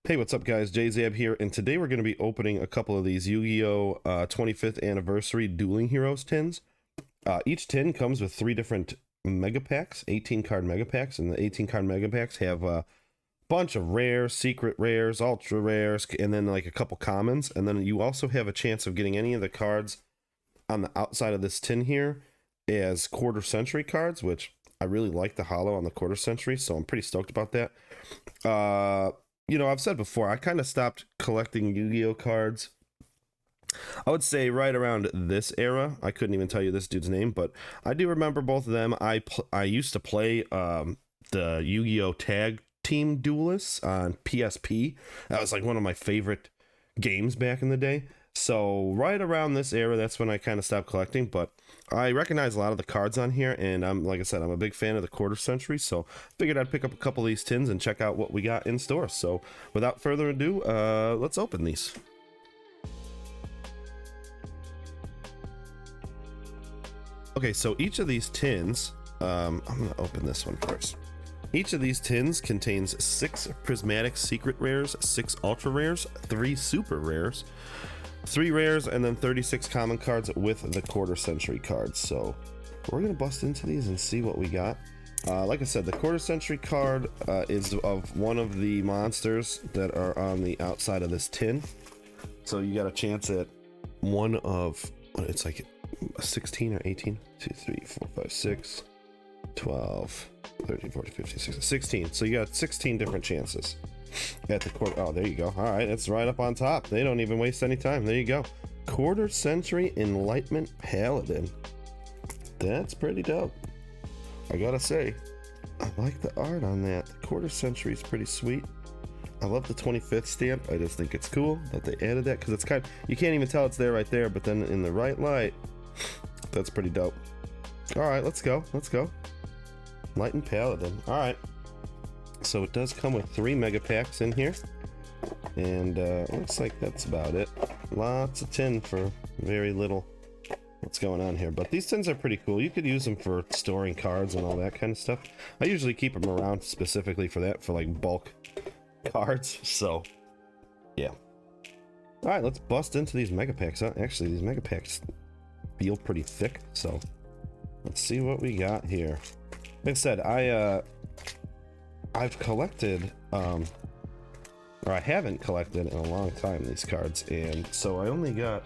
Hey, what's up guys? Jzab here, and today we're going to be opening a couple of these Yu-Gi-Oh 25th Anniversary Dueling Heroes tins. Each tin comes with 3 different mega packs, 18 card mega packs, and the 18 card mega packs have a bunch of rares, secret rares, ultra rares, and then like a couple commons. And then you also have a chance of getting any of the cards on the outside of this tin here as quarter century cards, which I really like the holo on the quarter century, so I'm pretty stoked about that. You know, I've said before, I kind of stopped collecting Yu-Gi-Oh cards. I would say right around this era. I couldn't even tell you this dude's name, but I do remember both of them. I used to play the Yu-Gi-Oh Tag Team Duelists on PSP. That was like one of my favorite games back in the day. So right around this era, that's when I kind of stopped collecting, but I recognize a lot of the cards on here, and like I said, I'm a big fan of the quarter century, so figured I'd pick up a couple of these tins and check out what we got in store. So without further ado, let's open these. Okay, so each of these tins, I'm gonna open this one first. Each of these tins contains 6 prismatic secret rares, 6 ultra rares, 3 super rares, 3 rares, and then 36 common cards with the quarter century cards. So we're gonna bust into these and see what we got. Like I said, the quarter century card is of one of the monsters that are on the outside of this tin. So you got a chance at one of, it's like 16 or 18, 2, 3, 4, 5, 6, 12, 13, 14, 15, 16, 16. So you got 16 different chances at the quarter. Oh, there you go. All right, it's right up on top. They don't even waste any time. There you go. Quarter century enlightenment paladin. That's pretty dope. I gotta say, I like the art on that. The quarter century is pretty sweet. I love the 25th stamp. I just think it's cool that they added that, because it's kind of, you can't even tell it's there right there, but then in the right light, that's pretty dope. All right, let's go. Let's go. Enlightened paladin. All right. So it does come with 3 mega packs in here, and looks like that's about it. Lots of tin for very little. What's going on here? But these tins are pretty cool. You could use them for storing cards and all that kind of stuff. I usually keep them around specifically for that, for like bulk cards. So yeah. All right, let's bust into these mega packs. Actually, these mega packs feel pretty thick, so let's see what we got here. Like I said, I've collected, or I haven't collected in a long time, these cards, and so I only got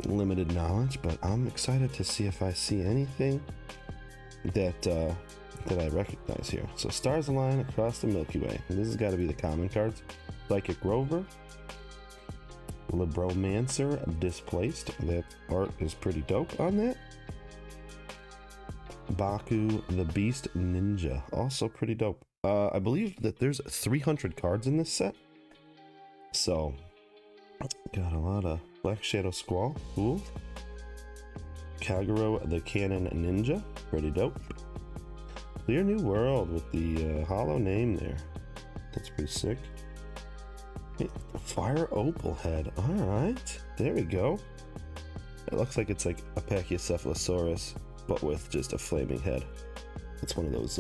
limited knowledge, but I'm excited to see if I see anything that I recognize here. So stars align across the Milky Way. And this has got to be the common cards. Psychic Rover, Libromancer Displaced. That art is pretty dope on that. Baku the Beast Ninja, also pretty dope. I believe that there's 300 cards in this set, so got a lot of Black Shadow Squall, cool. Kagero the Cannon Ninja, pretty dope. Clear New World with the hollow name there, that's pretty sick. Hey, Fire Opal Head, all right, there we go. It looks like it's like a Pachycephalosaurus, but with just a flaming head. It's one of those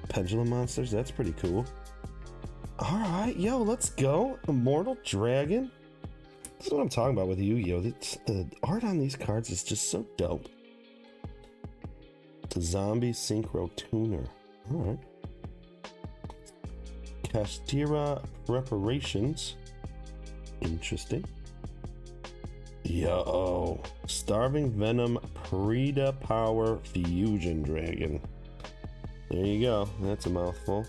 pendulum monsters. That's pretty cool. All right, yo, let's go. Immortal Dragon. This is what I'm talking about with Yu-Gi-Oh. The art on these cards is just so dope. The Zombie Synchro Tuner. All right. Castira Preparations. Interesting. Yo, Starving Venom Preda Power Fusion Dragon. There you go. That's a mouthful.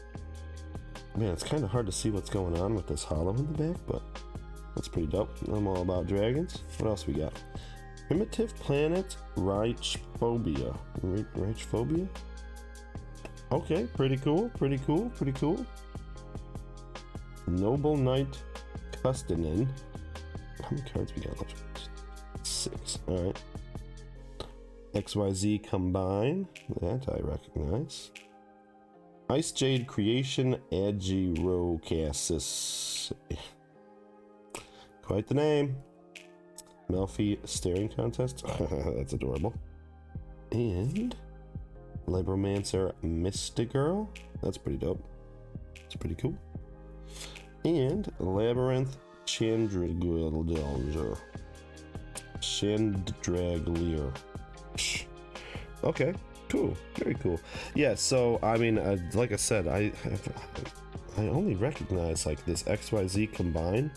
Man, it's kind of hard to see what's going on with this hollow in the back, but that's pretty dope. I'm all about dragons. What else we got? Primitive Planet Reichphobia. Reichphobia? Okay, pretty cool. Pretty cool. Pretty cool. Noble Knight Custonin. How many cards we got left? 6. All right. XYZ Combine. That I recognize. Ice Jade Creation Agirocassis. Quite the name. Melfi Staring Contest. That's adorable. And Libromancer Mystigirl. That's pretty dope. It's pretty cool. And Labyrinth Chandraglir. Chandraglir. Okay, cool, very cool. Yeah, so I mean, like I said, I only recognize like this XYZ combine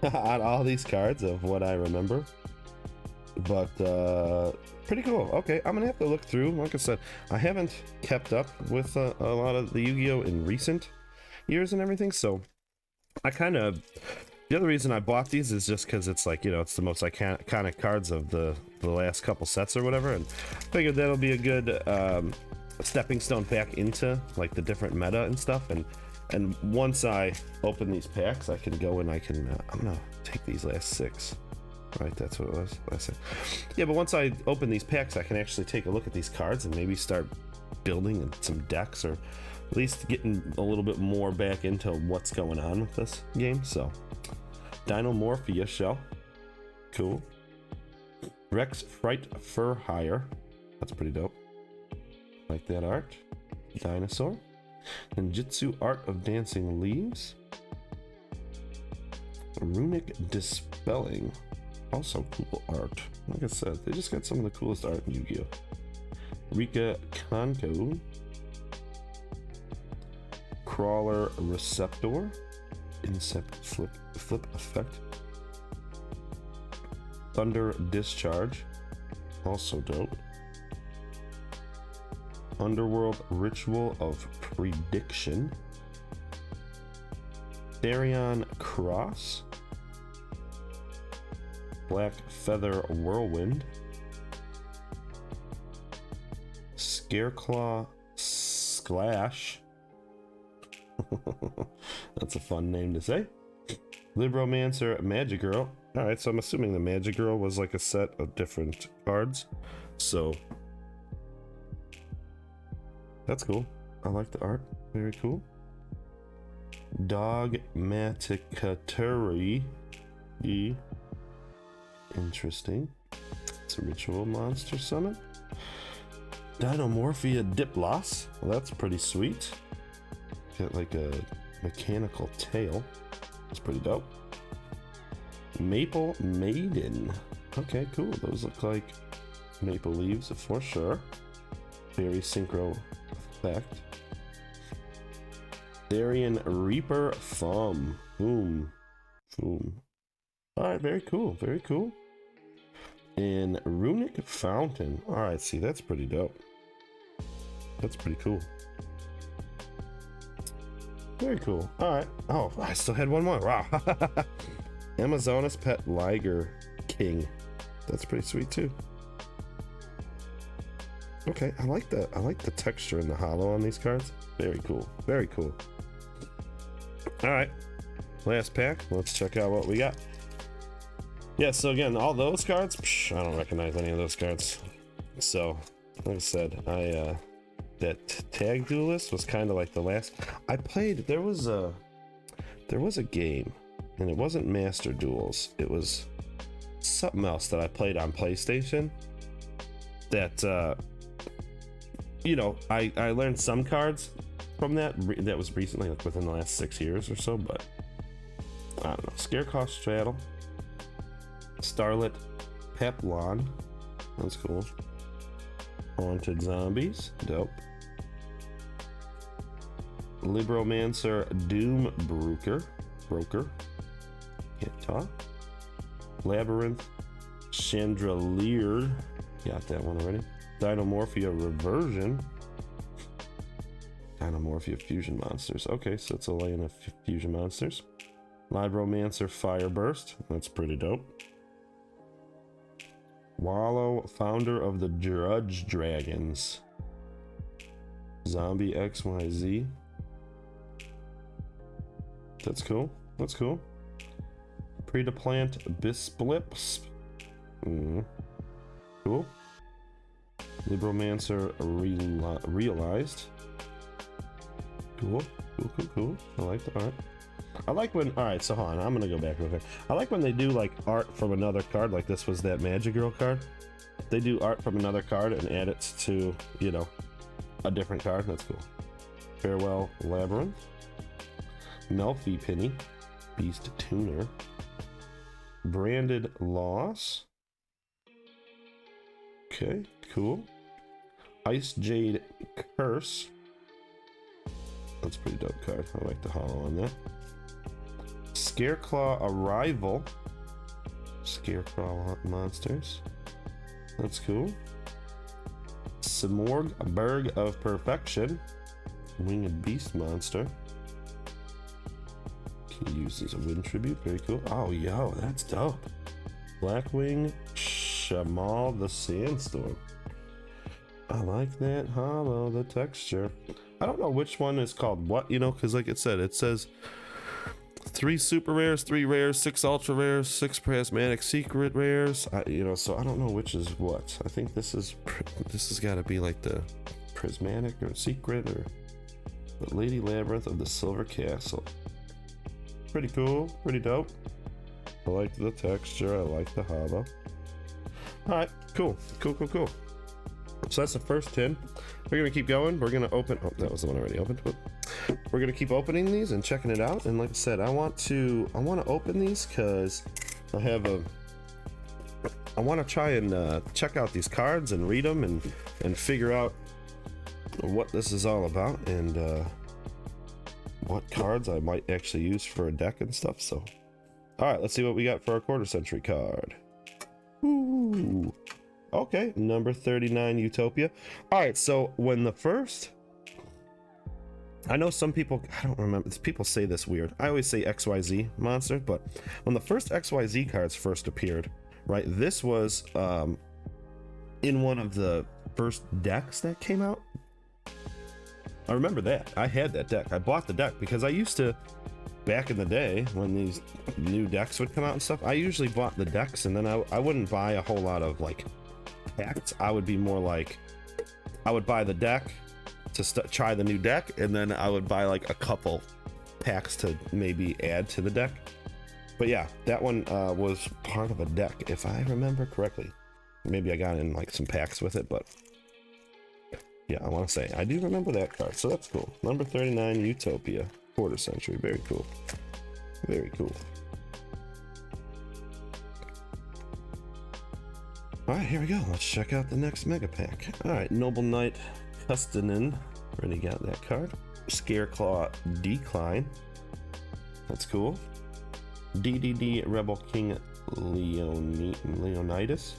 on all these cards of what I remember, but pretty cool. Okay, I'm gonna have to look through. Like I said, I haven't kept up with a lot of the Yu-Gi-Oh in recent years and everything, so I kind of, the other reason I bought these is just because it's like, you know, it's the most iconic cards of the last couple sets or whatever, and figured that'll be a good stepping stone back into like the different meta and stuff. And once I open these packs, I can go and I can I'm gonna take these last 6, right? That's what it was last time. Yeah, but once I open these packs, I can actually take a look at these cards and maybe start building some decks, or at least getting a little bit more back into what's going on with this game. So Dinomorphia shell, cool. Rex Fright Fur Hire, that's pretty dope. Like that art. Dinosaur. Ninjutsu Art of Dancing Leaves. Runic Dispelling, also cool art. Like I said, they just got some of the coolest art in Yu-Gi-Oh. Rika Kanko. Crawler Receptor. Incept Flip Effect. Thunder Discharge, also dope. Underworld Ritual of Prediction. Therion Cross. Black Feather Whirlwind. Scareclaw Splash. That's a fun name to say. Libromancer Magic Girl. Alright, so I'm assuming the Magic Girl was like a set of different cards. So that's cool. I like the art. Very cool. Dogmaticatory. Interesting. It's a ritual monster summon. Dinomorphia Diplos. Well, that's pretty sweet. Got like a mechanical tail. It's pretty dope. Maple Maiden. Okay, cool. Those look like maple leaves for sure. Very synchro effect. Therian Reaper Thumb. Boom. Boom. Alright, very cool. Very cool. And Runic Fountain. Alright, see, that's pretty dope. That's pretty cool. Very cool. Alright. Oh, I still had one more. Wow. Amazonas Pet Liger King. That's pretty sweet too. Okay, I like the texture and the hollow on these cards. Very cool. Very cool. Alright. Last pack. Let's check out what we got. Yeah, so again, all those cards, I don't recognize any of those cards. So, like I said, that Tag Duelist was kind of like the last I played. There was a game, and it wasn't Master Duels. It was something else that I played on PlayStation. That you know, I learned some cards from that. That was recently, like within the last 6 years or so. But I don't know. Scarecrow Straddle, Starlit Peplon. That's cool. Haunted Zombies, dope. Libromancer Doom Broker. Can't talk. Labyrinth Chandelier. Got that one already. Dinomorphia Reversion. Dinomorphia Fusion Monsters. Okay, so it's a line of fusion monsters. Libromancer Fireburst. That's pretty dope. Wallow, founder of the Drudge Dragons. Zombie XYZ. That's cool. That's cool. Predaplant Bisplips. Cool. Libromancer Realized. Cool. Cool. I like the art. I like when, alright, so hold on, I'm gonna go back real quick. I like when they do like art from another card, like this was that Magic Girl card. They do art from another card and add it to, you know, a different card. That's cool. Farewell Labyrinth. Melfi Penny, Beast Tuner, Branded Loss. Okay, cool. Ice Jade Curse. That's a pretty dope card. I like the holo on that. Scareclaw Arrival. Scarecrow monsters. That's cool. Simorg Berg of Perfection. Winged Beast monster. Can use as a wind tribute. Very cool. Oh, yo, that's dope. Blackwing Shamal the Sandstorm. I like that holo, the texture. I don't know which one is called what, you know, because like it says 3 super rares, 3 rares, 6 ultra rares, 6 prismatic secret rares. You know, so I don't know which is what. I think this has got to be like the prismatic or secret or the Lady Labyrinth of the Silver Castle. Pretty cool, pretty dope. I like the texture, I like the holo. Alright, cool. So that's the first 10. We're gonna keep going. We're gonna open, oh, that was the one already opened. We're gonna keep opening these and checking it out. And like I said, I want to open these because I want to try and check out these cards and read them and figure out what this is all about and what cards I might actually use for a deck and stuff. So, all right, let's see what we got for our quarter century card. Ooh. Okay, number 39 Utopia. All right, so when the first, I know some people, I don't remember, people say this weird. I always say XYZ monster, but when the first XYZ cards first appeared, right, this was in one of the first decks that came out. I remember that. I had that deck. I bought the deck because I used to, back in the day when these new decks would come out and stuff, I usually bought the decks and then I wouldn't buy a whole lot of like packs. I would be more like, I would buy the deck to try the new deck, and then I would buy like a couple packs to maybe add to the deck. But yeah, that one was part of a deck, if I remember correctly. Maybe I got in like some packs with it, but yeah, I want to say I do remember that card, so that's cool. Number 39 Utopia, quarter century. Very cool, very cool. All right, here we go. Let's check out the next mega pack. All right, Noble Knight Custonin, already got that card. Scareclaw Decline, that's cool. DDD Rebel King Leonidas,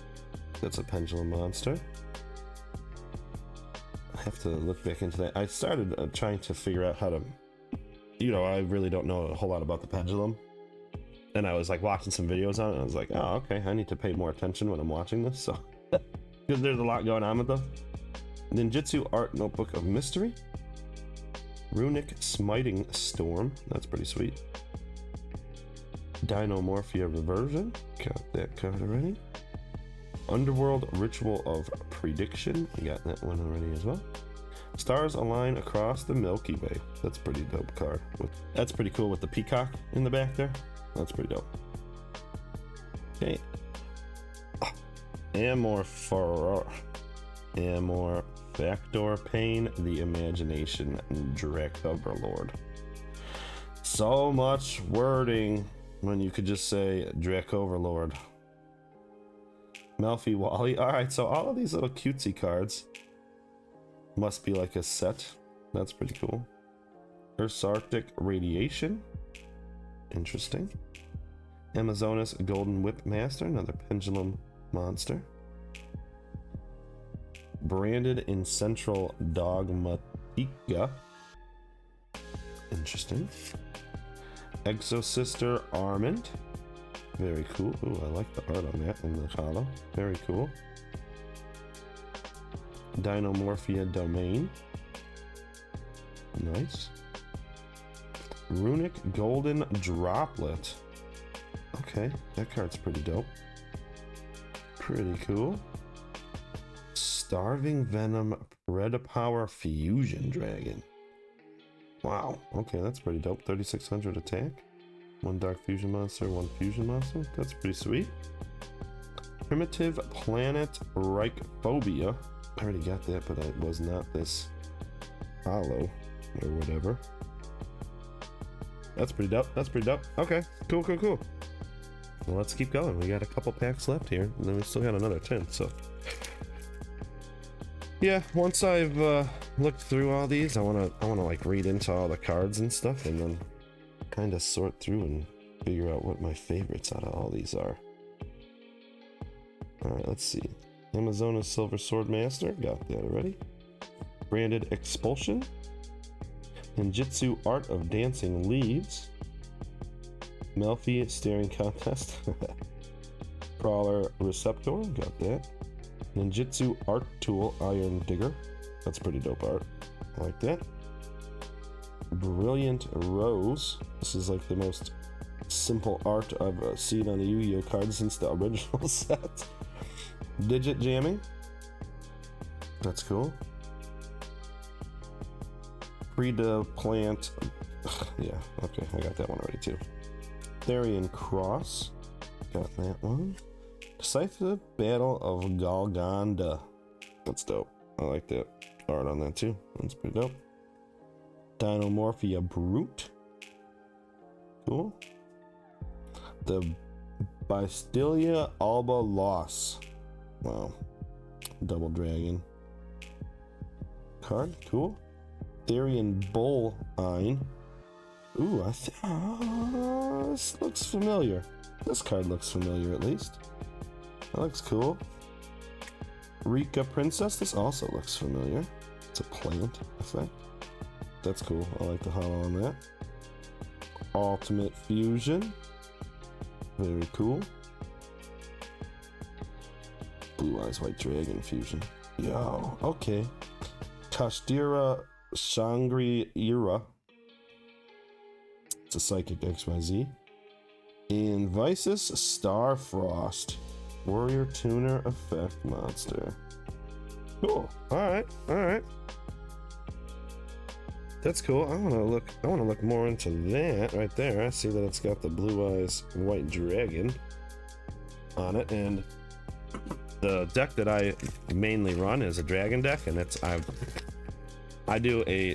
that's a pendulum monster. I have to look back into that. I started trying to figure out how to, you know, I really don't know a whole lot about the pendulum. And I was like watching some videos on it and I was like, oh, okay, I need to pay more attention when I'm watching this. So, because there's a lot going on with them. Ninjutsu Art Notebook of Mystery. Runic Smiting Storm, that's pretty sweet. Dinomorphia Reversion, got that card already. Underworld Ritual of Prediction, we got that one already as well. Stars Align Across the Milky Way, that's a pretty dope card. That's pretty cool with the peacock in the back there. That's pretty dope. Okay. Oh. Amor Factor Pain, the Imagination, Drac Overlord. So much wording when you could just say Drac Overlord. Melfi Wally. Alright, so all of these little cutesy cards must be like a set. That's pretty cool. Earth's Arctic Radiation. Interesting. Amazonas Golden Whip Master, another pendulum monster. Branded in Central Dogmatica. Interesting. Exosister Armand. Very cool. Ooh, I like the art on that in the holo. Very cool. Dinomorphia Domain. Nice. Runic Golden Droplet. Okay, that card's pretty dope. Pretty cool. Starving Venom Predapower Fusion Dragon. Wow, okay, that's pretty dope. 3600 attack. 1 Dark Fusion Monster, 1 Fusion Monster. That's pretty sweet. Primitive Planet Reichphobia. I already got that, but it was not this holo or whatever. That's pretty dope. That's pretty dope. Okay, cool, cool, cool. Well, let's keep going. We got a couple packs left here, and then we still got another 10. So, yeah, once I've looked through all these, I wanna like read into all the cards and stuff, and then kind of sort through and figure out what my favorites out of all these are. All right, let's see. Amazona's Silver Sword Master, got that already. Branded Expulsion. Ninjutsu Art of Dancing Leaves. Melfi Staring Contest. Crawler Receptor, got that. Ninjutsu Art Tool Iron Digger. That's pretty dope art. I like that. Brilliant Rose. This is like the most simple art I've seen on the Yu-Gi-Oh card since the original set. Digit Jamming. That's cool. Frida Plant. Yeah, okay, I got that one already too. Therian Cross. Got that one. Decisive Battle of Golgonda. That's dope. I like that art on that too. That's pretty dope. Dinomorphia Brute. Cool. The Bystilia Alba Loss. Wow. Double Dragon card. Cool. Therian Bull-Eine. Ooh, this looks familiar. This card looks familiar at least. That looks cool. Rika Princess. This also looks familiar. It's a plant effect. That's cool. I like the hollow on that. Ultimate Fusion. Very cool. Blue Eyes White Dragon Fusion. Yo, okay. Kashtira Shangri-Ira. It's a Psychic XYZ. And Visus Starfrost. Warrior Tuner Effect Monster. Cool. Alright, alright. That's cool. I wanna look more into that right there. I see that it's got the Blue Eyes White Dragon on it, and the deck that I mainly run is a dragon deck, and I do a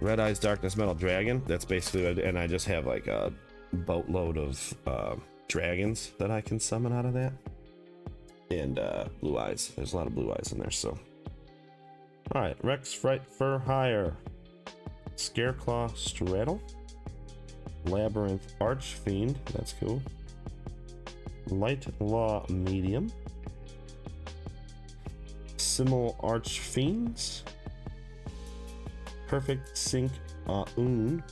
Red Eyes Darkness Metal Dragon. That's basically, and I just have like a boatload of dragons that I can summon out of that. And Blue Eyes. There's a lot of Blue Eyes in there, so. Alright, Rex Fright for Hire. Scareclaw Straddle. Labyrinth Archfiend. That's cool. Light Law Medium. Simul Archfiends. Perfect Sync Aun.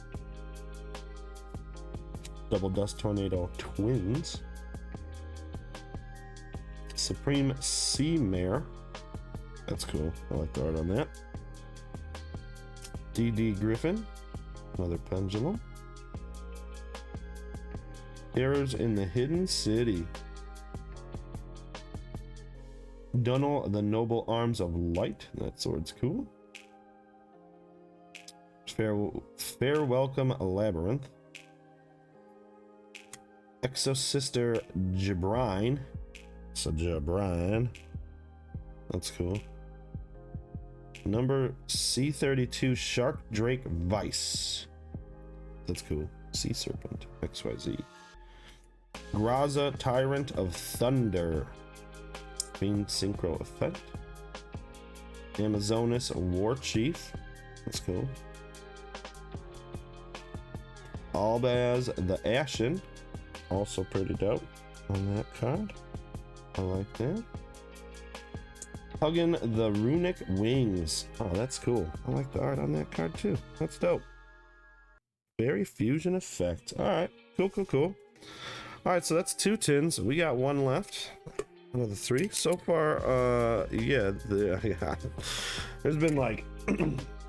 Double Dust Tornado Twins. Supreme Sea Mare. That's cool. I like the art on that. DD Griffin. Another pendulum. Errors in the Hidden City. Dunnel the Noble Arms of Light. That sword's cool. Fair Welcome Labyrinth. Exosister Jabrine. So Jabrine. That's cool. Number C32 Shark Drake Vice. That's cool. Sea Serpent XYZ. Graza Tyrant of Thunder. Fiend Synchro Effect. Amazonas War Chief. That's cool. Albaz the Ashen. Also pretty dope on that card. I like that. Huggin the Runic Wings. Oh, that's cool. I like the art on that card too. That's dope. Fairy Fusion Effect. Alright, cool, cool, cool. Alright, so that's 2 tins. We got 1 left. Another 3. So far, yeah, there's been like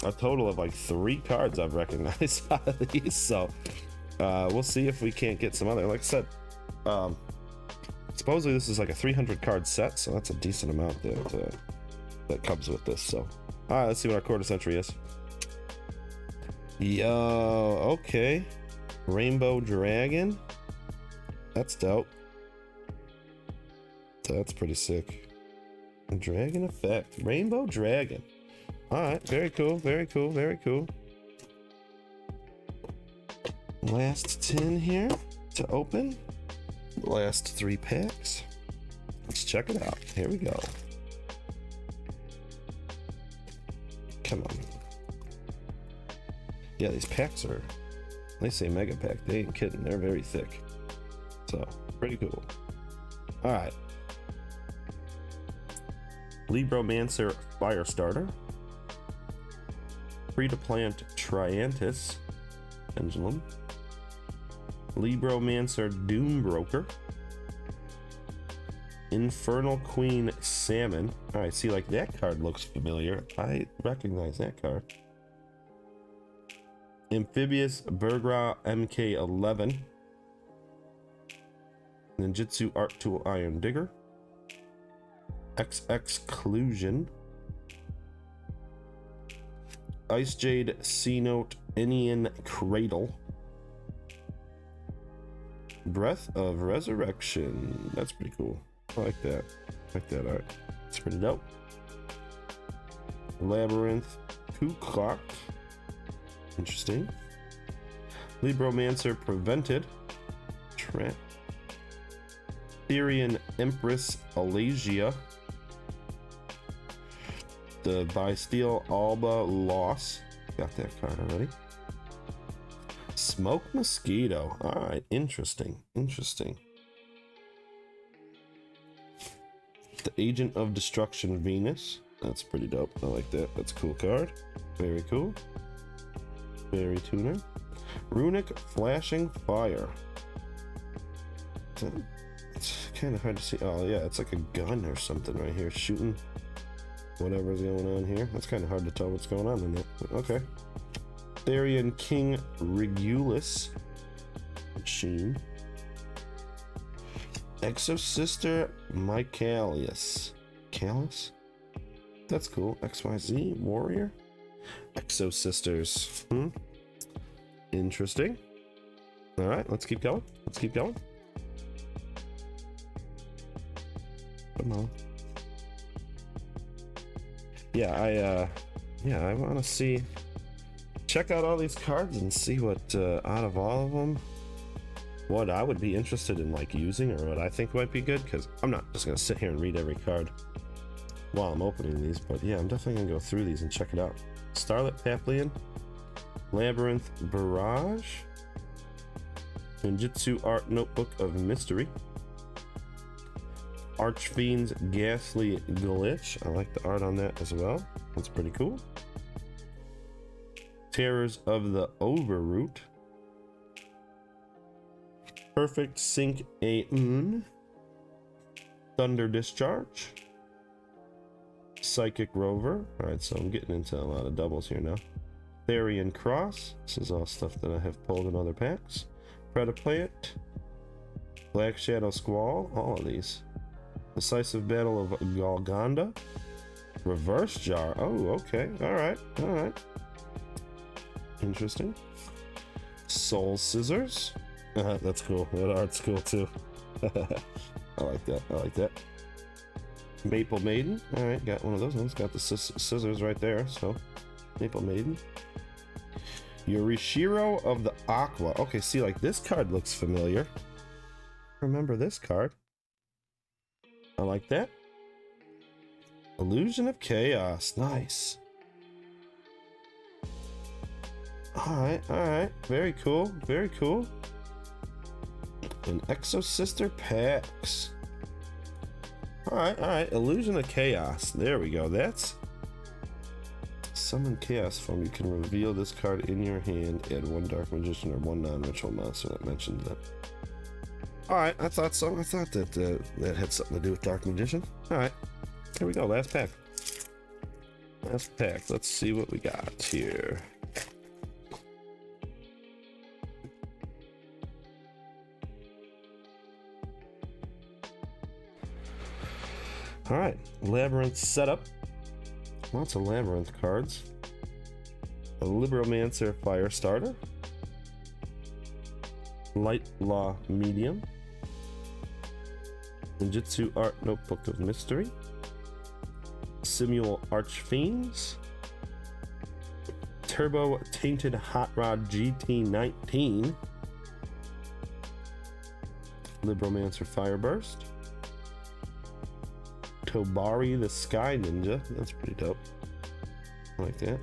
a total of like 3 cards I've recognized out of these. So we'll see if we can't get some other. Like I said, supposedly this is like a 300 card set, so that's a decent amount that comes with this. So, all right, let's see what our quarter century is. Yo, okay, Rainbow Dragon. That's dope. That's pretty sick. Dragon Effect, Rainbow Dragon. All right, very cool, very cool, very cool. Last tin here to open. Last 3 packs. Let's check it out. Here we go. Come on. Yeah, these packs are, they say mega pack. They ain't kidding. They're very thick. So, pretty cool. All right. Libromancer Firestarter. Free to plant Triantis Pendulum. Libromancer Doombroker. Infernal Queen Salmon. All right, see, like that card looks familiar. I recognize that card. Amphibious Burgra MK11. Ninjutsu Art Tool Iron Digger. Exclusion. Ice Jade C-Note Inian Cradle. Breath of Resurrection. That's pretty cool. I like that. I like that art. It's pretty dope. Labyrinth Kuklock. Interesting. Libromancer Prevented. Trap. Therian Empress Alasia. The Bysteel Alba Loss. Got that card already. Smoke Mosquito. Alright, interesting. Interesting. The Agent of Destruction Venus. That's pretty dope. I like that. That's a cool card. Very cool. Very tuner. Runic Flashing Fire. It's kind of hard to see. Oh yeah, it's like a gun or something right here shooting whatever's going on here. That's kind of hard to tell what's going on in it. Okay. Therian King Regulus Machine. Exosister Michaelius. Callus? That's cool. XYZ Warrior. Exosisters. Interesting. All right, let's keep going. Let's keep going. Come on. Yeah, I want to see, check out all these cards and see what out of all of them, what I would be interested in like using or what I think might be good, because I'm not just gonna sit here and read every card while I'm opening these, but yeah, I'm definitely gonna go through these and check it out. Starlit Papilion, Labyrinth Barrage, Ninjutsu Art Notebook of Mystery, Archfiend's Ghastly Glitch. I like the art on that as well. That's pretty cool. Terrors of the Overroot. Perfect Sync Aeon. Thunder Discharge. Psychic Rover. Alright, so I'm getting into a lot of doubles here now. Therian Cross. This is all stuff that I have pulled in other packs. Predaplant. Black Shadow Squall. All of these. Decisive Battle of Golgonda. Reverse Jar. Oh, okay. Alright. Alright. Interesting. Soul Scissors. That's cool. That art's cool too. I like that. I like that. Maple Maiden. Alright, got one of those ones. Got the scissors right there. So, Maple Maiden. Yorishiro of the Aqua. Okay, see, like this card looks familiar. Remember this card. I like that. Illusion of Chaos. Nice. Alright, alright. Very cool. Very cool. And Exosister packs. Alright, alright. Illusion of Chaos. There we go. That's summon chaos form. You can reveal this card in your hand. Add 1 Dark Magician or 1 non-ritual monster. That mentioned that. Alright, I thought so. I thought that that had something to do with Dark Magician. Alright, here we go. Last pack. Last pack. Let's see what we got here. Alright, Labyrinth setup. Lots of Labyrinth cards. A Libromancer Firestarter. Light Law Medium. Ninjutsu Art Notebook of Mystery. Simul Archfiends. Turbo Tainted Hot Rod GT19. Libromancer Fireburst. Tobari the Sky Ninja. That's pretty dope. I like that.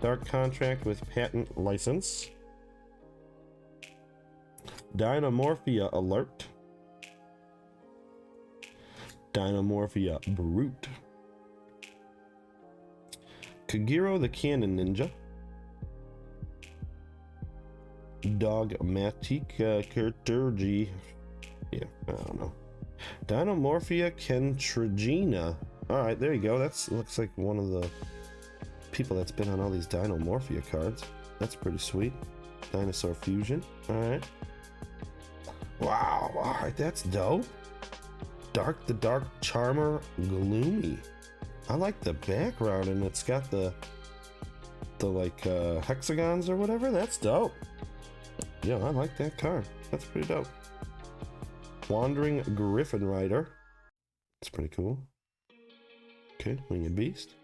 Dark Contract with Patent License. Dynamorphia Alert. Dynamorphia Brute. Kagero the Cannon Ninja. Dogmatic Kurturgi. Yeah, I don't know. Dynamorphia Kentrigina. Alright, there you go. That's looks like one of the people that's been on all these Dynamorphia cards. That's pretty sweet. Dinosaur Fusion. Alright. Wow, alright, that's dope. Dark the Dark Charmer Gloomy. I like the background, and it's got the like hexagons or whatever. That's dope. Yeah, I like that card. That's pretty dope. Wandering Griffin Rider. That's pretty cool. Okay, Winged Beast.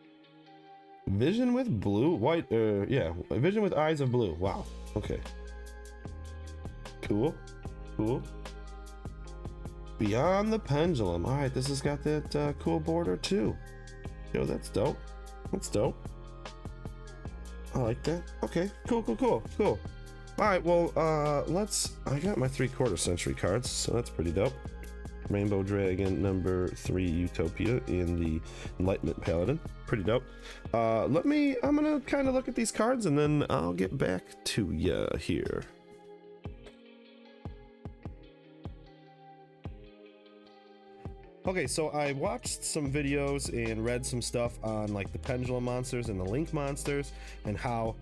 Vision with blue, white, yeah, Vision with eyes of blue. Wow. Okay. Cool. Cool. Beyond the Pendulum. All right, this has got that cool border too. Yo, that's dope. That's dope. I like that. Okay, cool. All right, well, I got my 3/4 century cards, so that's pretty dope. Rainbow Dragon number 3 Utopia in the Enlightenment Paladin. Pretty dope. I'm gonna kind of look at these cards and then I'll get back to ya here. Okay, so I watched some videos and read some stuff on like the Pendulum monsters and the Link monsters, and how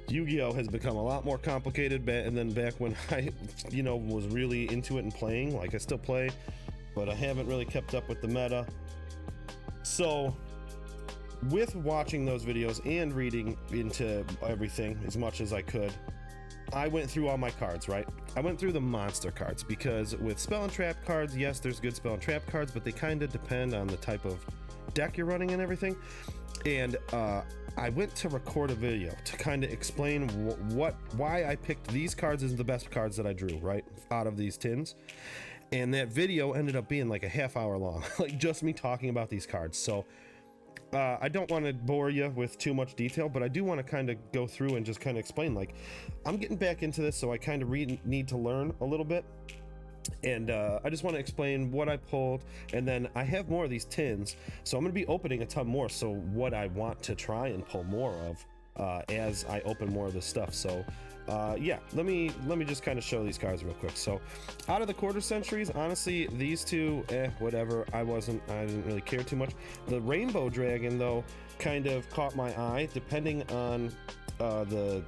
Yu-Gi-Oh has become a lot more complicated and then back when I, was really into it and playing. Like, I still play, but I haven't really kept up with the meta. So with watching those videos and reading into everything as much as I could, I went through all my cards, right? I went through the monster cards, because with spell and trap cards, yes, there's good spell and trap cards, but they kind of depend on the type of deck you're running and everything. And I went to record a video to kind of explain why I picked these cards as the best cards that I drew, right, out of these tins. And that video ended up being like a half-hour long, like just me talking about these cards. So I don't want to bore you with too much detail, but I do want to kind of go through and just kind of explain, like, I'm getting back into this, so I kind of need to learn a little bit. And I just want to explain what I pulled, and then I have more of these tins, so I'm going to be opening a ton more. So what I want to try and pull more of as I open more of this stuff. So yeah, let me just kind of show these cards real quick. So out of the quarter centuries, honestly, these two, whatever. I didn't really care too much. The Rainbow Dragon, though, kind of caught my eye, depending on the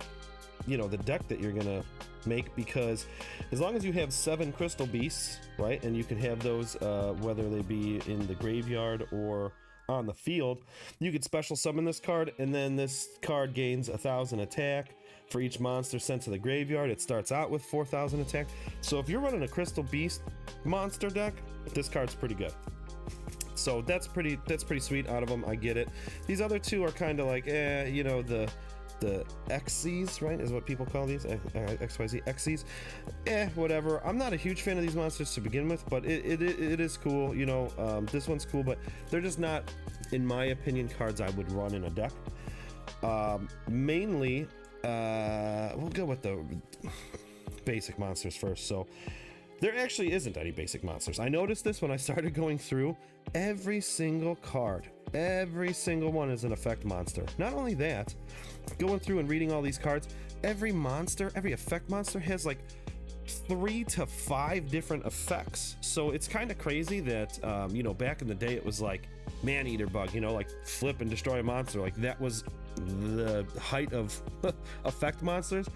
deck that you're gonna make, because as long as you have 7 crystal beasts, right, and you can have those whether they be in the graveyard or on the field, you could special summon this card, and then this card gains 1,000 attack for each monster sent to the graveyard. It starts out with 4,000 attack. So if you're running a crystal beast monster deck, this card's pretty good. So that's pretty sweet out of them. I get it. These other two are kind of like the XCs, right, is what people call these, XYZ XCs. Whatever. I'm not a huge fan of these monsters to begin with, but it is cool. This one's cool, but they're just not, in my opinion, cards I would run in a deck. Mainly, we'll go with the basic monsters first. So there actually isn't any basic monsters. I noticed this when I started going through every single card. Every single one is an effect monster. Not only that, going through and reading all these cards, every effect monster has like 3 to 5 different effects. So it's kind of crazy that back in the day it was like man-eater bug, like flip and destroy a monster. Like, that was the height of effect monsters.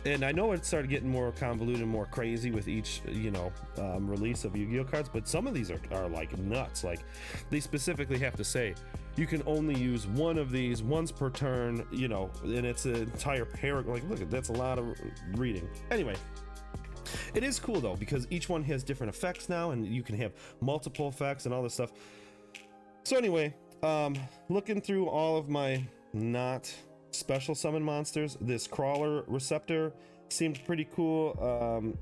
And I know it started getting more convoluted and more crazy with each release of Yu-Gi-Oh cards, but some of these are like nuts. Like, they specifically have to say you can only use one of these once per turn, and it's an entire paragraph. Like, look, that's a lot of reading. Anyway, it is cool though, because each one has different effects now, and you can have multiple effects and all this stuff. So anyway, looking through all of my not special summon monsters, this Crawler Receptor seemed pretty cool.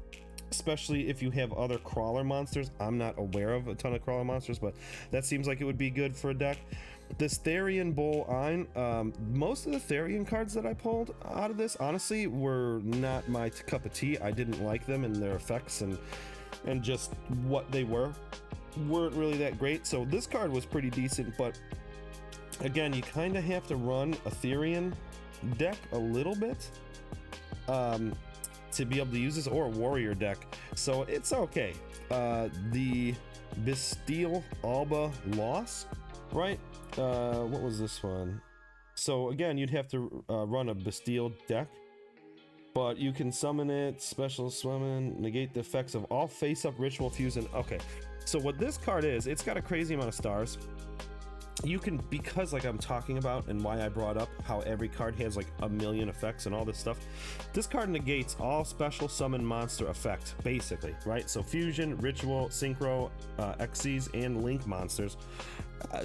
especially if you have other crawler monsters. I'm not aware of a ton of crawler monsters, but that seems like it would be good for a deck. This Therian Bull Ein, most of the Therian cards that I pulled out of this, honestly, were not my cup of tea. I didn't like them and their effects and just what they weren't really that great. So this card was pretty decent, but again, you kind of have to run a Therian deck a little bit to be able to use this, or a warrior deck, so it's okay. The Bastille Alba Loss, right? What was this one? So again, you'd have to run a Bastille deck, but you can summon it, special summon, negate the effects of all face-up ritual fusion. Okay, so what this card is, it's got a crazy amount of stars. You can, because like I'm talking about and why I brought up how every card has like a million effects and all this stuff, this card negates all special summon monster effects, basically, right? So fusion, ritual, synchro, Xyz, and link monsters.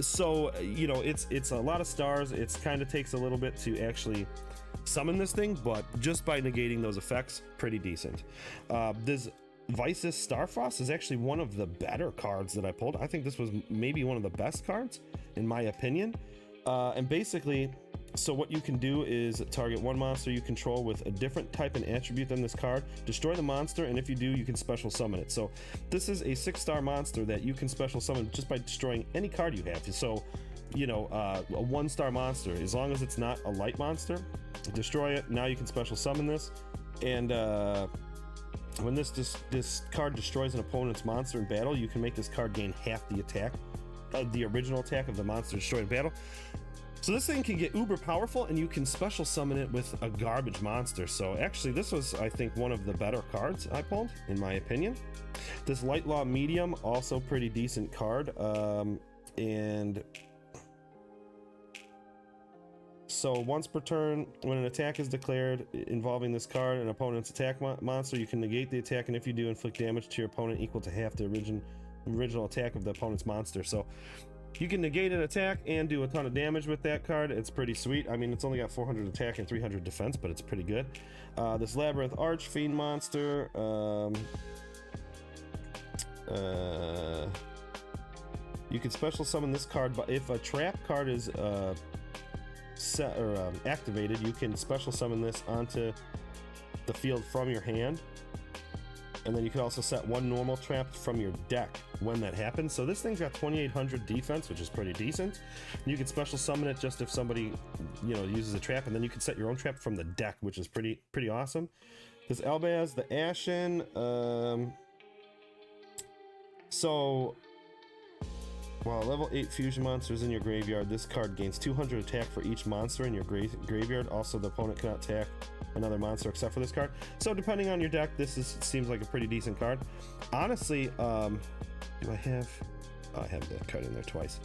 So you know, it's a lot of stars. It's kind of takes a little bit to actually summon this thing, but just by negating those effects, pretty decent. This Vices Starfrost is actually one of the better cards that I pulled. I think this was maybe one of the best cards in my opinion. And basically, so what you can do is target one monster you control with a different type and attribute than this card, destroy the monster, and if you do, you can special summon it. So this is a 6-star monster that you can special summon just by destroying any card you have. So, you know, a 1-star monster, as long as it's not a light monster, destroy it. Now you can special summon this, and when this card destroys an opponent's monster in battle, you can make this card gain half the attack, the original attack of the monster destroyed in battle. So this thing can get uber powerful, and you can special summon it with a garbage monster. So actually, this was, I think, one of the better cards I pulled, in my opinion. This Light Law Medium, also pretty decent card. And so once per turn, when an attack is declared involving this card, an opponent's attack monster, you can negate the attack, and if you do, inflict damage to your opponent equal to half the original attack of the opponent's monster. So you can negate an attack and do a ton of damage with that card. It's pretty sweet. I mean, it's only got 400 attack and 300 defense, but it's pretty good. This Labyrinth Arch Fiend monster, you can special summon this card, but if a trap card is set or activated, you can special summon this onto the field from your hand, and then you can also set one normal trap from your deck when that happens. So this thing's got 2800 defense, which is pretty decent. You can special summon it just if somebody, you know, uses a trap, and then you can set your own trap from the deck, which is pretty awesome. This Elbaz the Ashen, so while level 8 fusion monsters in your graveyard, this card gains 200 attack for each monster in your graveyard. Also, the opponent cannot attack another monster except for this card. So depending on your deck, seems like a pretty decent card. Honestly, do I have that card in there twice.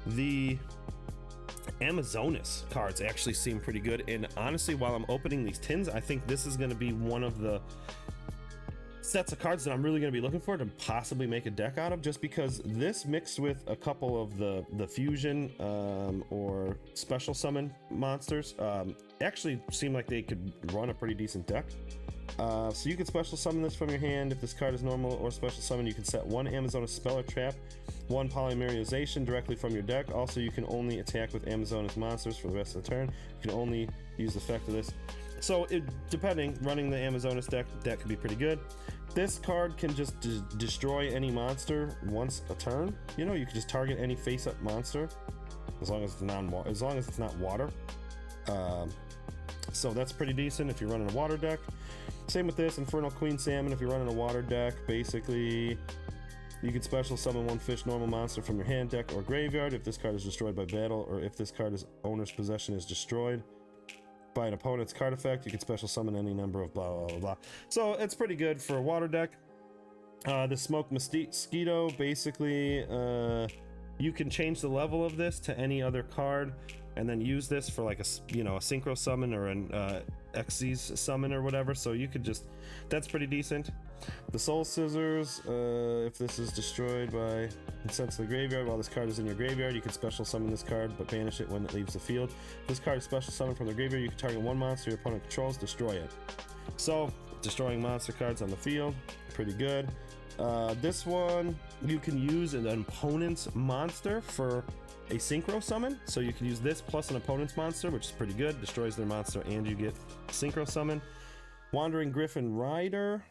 The Amazonas cards actually seem pretty good, and honestly, while I'm opening these tins, I think this is going to be one of the sets of cards that I'm really going to be looking for to possibly make a deck out of, just because this mixed with a couple of the fusion or special summon monsters actually seem like they could run a pretty decent deck. So you can special summon this from your hand. If this card is normal or special summon, you can set one Amazonas spell or trap, one polymerization directly from your deck. Also, you can only attack with Amazonas monsters for the rest of the turn. You can only use the effect of this. So depending, running the Amazonas deck, that could be pretty good. This card can just destroy any monster once a turn. You know, you can just target any face-up monster as long as it's not water. So that's pretty decent if you're running a water deck. Same with this Infernal Queen Salmon. If you're running a water deck, basically you can special summon one fish normal monster from your hand, deck, or graveyard if this card is destroyed by battle, or if this card's owner's possession is destroyed by an opponent's card effect. You can special summon any number of blah blah blah blah. So it's pretty good for a water deck. The Smoke Mosquito, basically you can change the level of this to any other card, and then use this for like a synchro summon or an Xyz summon or whatever. So you could just, that's pretty decent. The Soul Scissors, if this is destroyed by sent to the graveyard while this card is in your graveyard, you can special summon this card but banish it when it leaves the field. If this card is special summoned from the graveyard, you can target one monster your opponent controls, destroy it. So destroying monster cards on the field, pretty good. This one, you can use an opponent's monster for a synchro summon. So you can use this plus an opponent's monster, which is pretty good. Destroys their monster and you get synchro summon. Wandering Griffin Rider.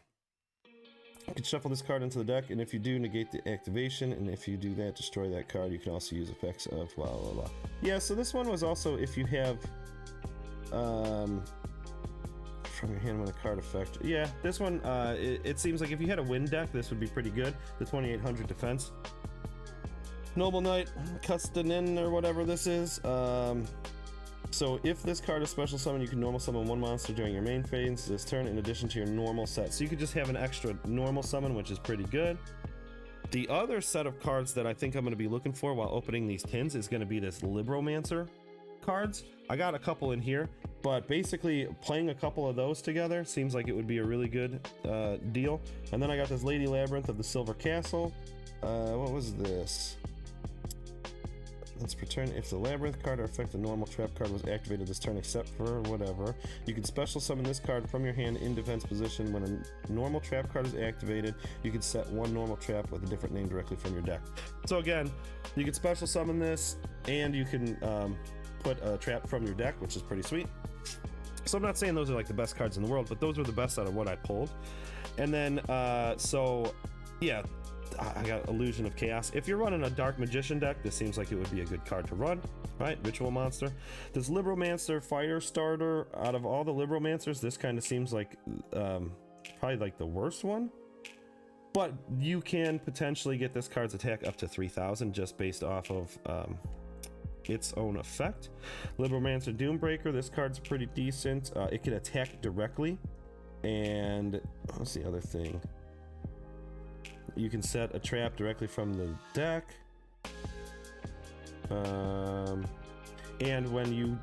You can shuffle this card into the deck, and if you do, negate the activation, and if you do that, destroy that card. You can also use effects of blah blah blah. Yeah, so this one was also if you have from your hand when a card effect. Yeah, this one, it seems like if you had a wind deck, this would be pretty good. The 2800 defense. Noble Knight, Custanin, or whatever this is. So if this card is special summon, you can normal summon one monster during your main phase this turn in addition to your normal set. So you could just have an extra normal summon, which is pretty good. The other set of cards that I think I'm going to be looking for while opening these tins is going to be this Libromancer cards. I got a couple in here, but basically playing a couple of those together seems like it would be a really good deal. And then I got this Lady Labyrinth of the Silver Castle. What was this? Let's return if the Labyrinth card or effect the normal trap card was activated this turn except for whatever. You can special summon this card from your hand in defense position. When a normal trap card is activated, you can set one normal trap with a different name directly from your deck. So again, you can special summon this and you can put a trap from your deck, which is pretty sweet. So I'm not saying those are like the best cards in the world, but those were the best out of what I pulled. And then, so yeah, I got Illusion of Chaos. If you're running a Dark Magician deck, this seems like it would be a good card to run, right? Ritual Monster. This Libromancer Fire Starter, out of all the Libromancers, this kind of seems like probably like the worst one. But you can potentially get this card's attack up to 3000 just based off of its own effect. Libromancer Doombreaker, this card's pretty decent. It can attack directly. And what's the other thing? You can set a trap directly from the deck. And when you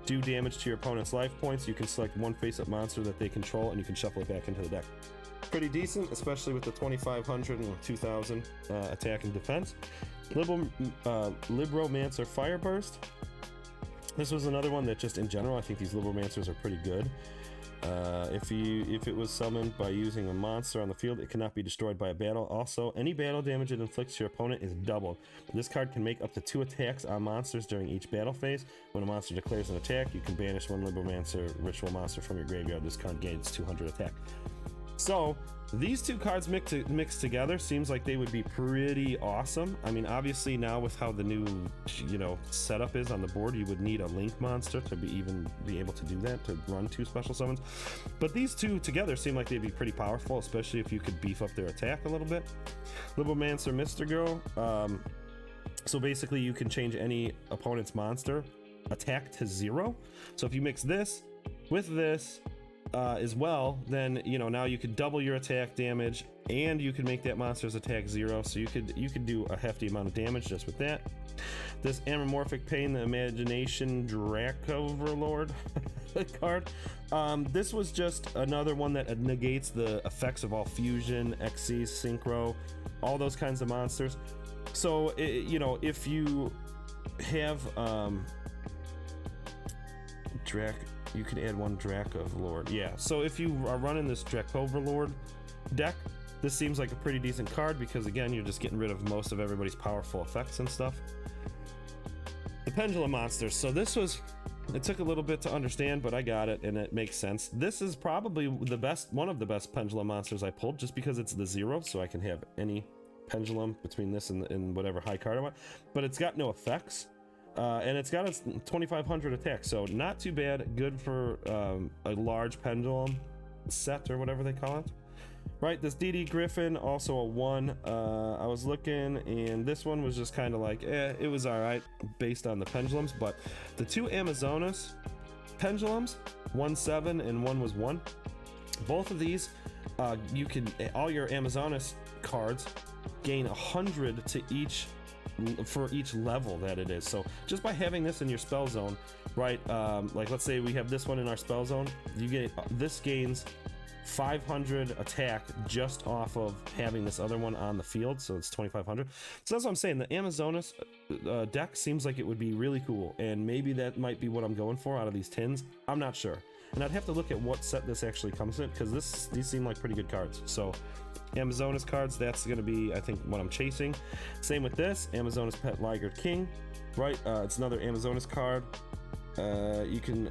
do damage to your opponent's life points, you can select one face-up monster that they control and you can shuffle it back into the deck. Pretty decent, especially with the 2500 and 2000 attack and defense. Libromancer Fireburst. This was another one that just in general, I think these Libromancers are pretty good. If it was summoned by using a monster on the field, it cannot be destroyed by a battle. Also, any battle damage it inflicts to your opponent is doubled. This card can make up to 2 attacks on monsters during each battle phase. When a monster declares an attack, you can banish one Libromancer ritual monster from your graveyard. This card gains 200 attack. So these two cards mixed together seems like they would be pretty awesome. I mean, obviously now with how the new, setup is on the board, you would need a Link monster to be able to do that, to run 2 special summons. But these two together seem like they'd be pretty powerful, especially if you could beef up their attack a little bit. Libromancer Mystigo. So basically you can change any opponent's monster attack to 0. So if you mix this with this, as well, then now you could double your attack damage and you can make that monster's attack 0, so you could do a hefty amount of damage just with that. This Amorphic Pain, the Imagination Dracoverlord card. This was just another one that negates the effects of all fusion, Xyz, synchro, all those kinds of monsters. So if you have you can add one Dracoverlord. Yeah, so if you are running this Dracoverlord deck, this seems like a pretty decent card because, again, you're just getting rid of most of everybody's powerful effects and stuff. The Pendulum Monsters. So it took a little bit to understand, but I got it, and it makes sense. This is probably one of the best Pendulum Monsters I pulled, just because it's the 0, so I can have any Pendulum between this and whatever high card I want. But it's got no effects. And it's got a 2500 attack, so not too bad. Good for a large pendulum set or whatever they call it. Right, this DD Griffin, also a 1. I was looking, and this one was just kind of like, it was all right based on the pendulums. But the 2 Amazonas pendulums, 1/7 and one was 1. Both of these, you can, all your Amazonas cards gain 100 to each for each level that it is. So just by having this in your spell zone, right, like let's say we have this one in our spell zone, this gains 500 attack just off of having this other one on the field, so it's 2500. So that's what I'm saying. The Amazonas deck seems like it would be really cool, and maybe that might be what I'm going for out of these tins. I'm not sure. and I'd have to look at what set this actually comes in, because these seem like pretty good cards. So Amazonas cards, that's going to be, I think, what I'm chasing. Same with this Amazonas Pet Liger King, right? It's another Amazonas card. You can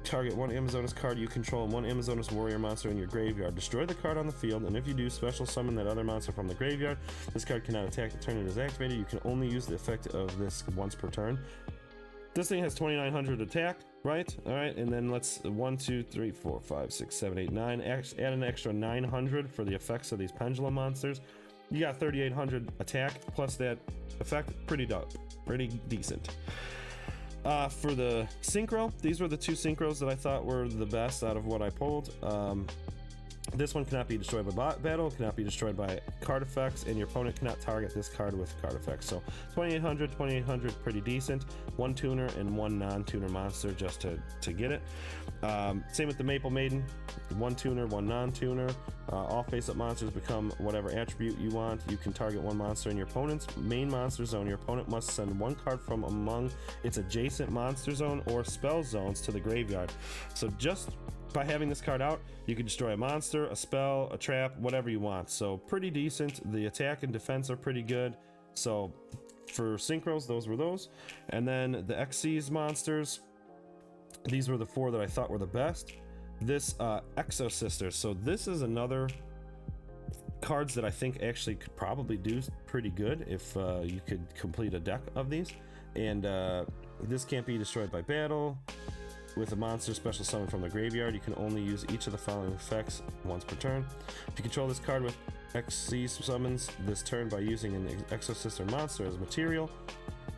target one Amazonas card you control and one Amazonas warrior monster in your graveyard. Destroy the card on the field, and if you do, special summon that other monster from the graveyard. This card cannot attack the turn it is activated. You can only use the effect of this once per turn. This thing has 2,900 attack, right? All right, and then let's 1, 2, 3, 4, 5, 6, 7, 8, 9. Add an extra 900 for the effects of these pendulum monsters. You got 3,800 attack plus that effect. Pretty dope, pretty decent. For the synchro, these were the two synchros that I thought were the best out of what I pulled. This one cannot be destroyed by battle, cannot be destroyed by card effects, and your opponent cannot target this card with card effects. So 2,800, pretty decent. One tuner and one non-tuner monster just to get it. Same with the Maple Maiden, one tuner, one non-tuner. All face-up monsters become whatever attribute you want. You can target one monster in your opponent's main monster zone. Your opponent must send one card from among its adjacent monster zone or spell zones to the graveyard. So just by having this card out, you can destroy a monster, a spell, a trap, whatever you want. So pretty decent. The attack and defense are pretty good. So for synchros, those were those. And then the XC's monsters, these were the four that I thought were the best. This Exo Sisters. So this is another cards that I think actually could probably do pretty good if you could complete a deck of these. And this can't be destroyed by battle. With a monster special summon from the graveyard, you can only use each of the following effects once per turn. If you control this card with XC summons this turn by using an Exo Sister monster as material,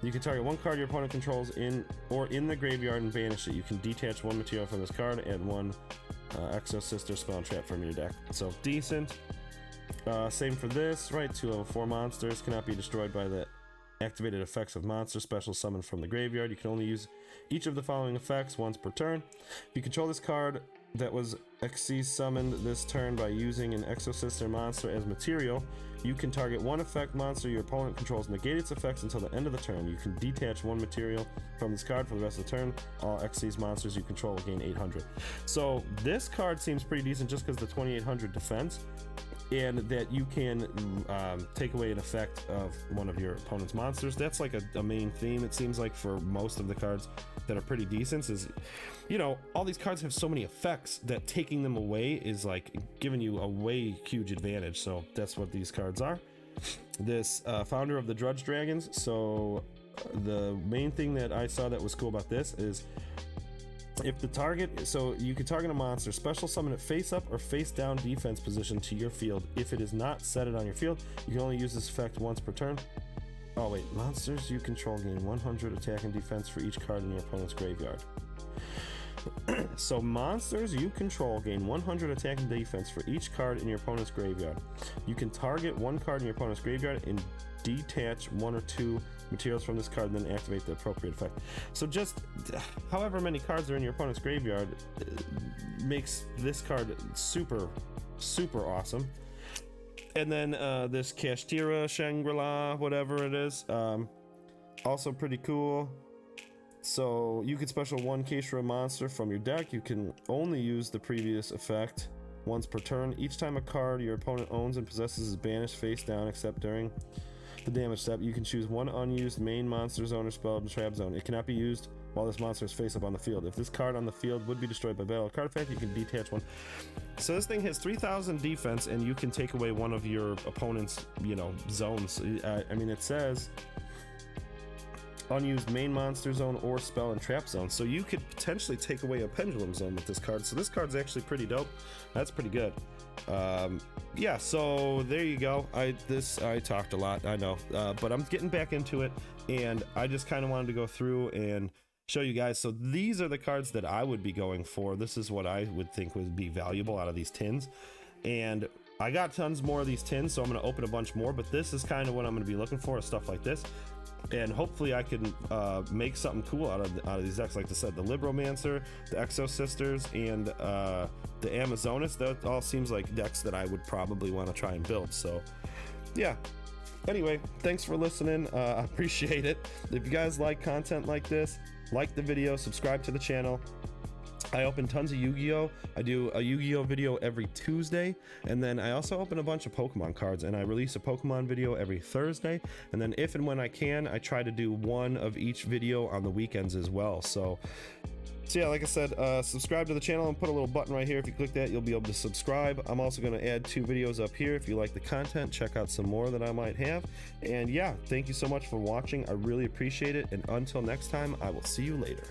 you can target one card your opponent controls in the graveyard and banish it. You can detach one material from this card and one Exo Sister spell and trap from your deck. So decent. Same for this, right? 2 level 4 monsters cannot be destroyed by the activated effects of monster special summon from the graveyard. You can only use each of the following effects once per turn. If you control this card that was XC summoned this turn by using an Exo Sister monster as material, you can target one effect monster your opponent controls, negate its effects until the end of the turn. You can detach one material from this card for the rest of the turn. All XC's monsters you control will gain 800. So this card seems pretty decent just because the 2,800 defense, and that you can take away an effect of one of your opponent's monsters. That's like a main theme, it seems like, for most of the cards that are pretty decent. Is, you know, all these cards have so many effects that taking them away is like giving you a way huge advantage. So that's what these cards are. This founder of the Drudge Dragons. So the main thing that I saw that was cool about this is if the target, so you can target a monster, special summon it face up or face down defense position to your field. If it is not set it on your field, you can only use this effect once per turn. Oh wait, monsters you control gain 100 attack and defense for each card in your opponent's graveyard. So monsters you control gain 100 attack and defense for each card in your opponent's graveyard. You can target one card in your opponent's graveyard and detach one or two materials from this card and then activate the appropriate effect. So just however many cards are in your opponent's graveyard makes this card super awesome. And then this Kashtira Shangri-La, whatever it is, also pretty cool. So you could special one Kashtira monster from your deck. You can only use the previous effect once per turn. Each time a card your opponent owns and possesses is banished face down except during the damage step. You can choose one unused main monster zone or spell and trap zone. It cannot be used while this monster is face up on the field. If this card on the field would be destroyed by battle card effect, you can detach one. So this thing has 3,000 defense, and you can take away one of your opponent's, you know, zones. I mean, it says unused main monster zone or spell and trap zone, so you could potentially take away a pendulum zone with this card. So this card's actually pretty dope. That's pretty good. Yeah, so there you go. I talked a lot, I know, but I'm getting back into it, and I just kind of wanted to go through and show you guys. So these are the cards that I would be going for. This is what I would think would be valuable out of these tins, and I got tons more of these tins, so I'm going to open a bunch more, but this is kind of what I'm going to be looking for, stuff like this. And hopefully I can make something cool out of these decks. Like I said, the Libromancer, the Exo Sisters, and the Amazonas. That all seems like decks that I would probably want to try and build. So yeah, anyway, thanks for listening. I appreciate it. If you guys like content like this, like the video, subscribe to the channel. I open tons of Yu-Gi-Oh. I do a Yu-Gi-Oh video every Tuesday, and then I also open a bunch of Pokemon cards, and I release a Pokemon video every Thursday, and then if and when I can, I try to do one of each video on the weekends as well. So yeah, like I said, subscribe to the channel and put a little button right here. If you click that, you'll be able to subscribe. I'm also going to add 2 videos up here. If you like the content, check out some more that I might have. And yeah, thank you so much for watching. I really appreciate it. And until next time, I will see you later.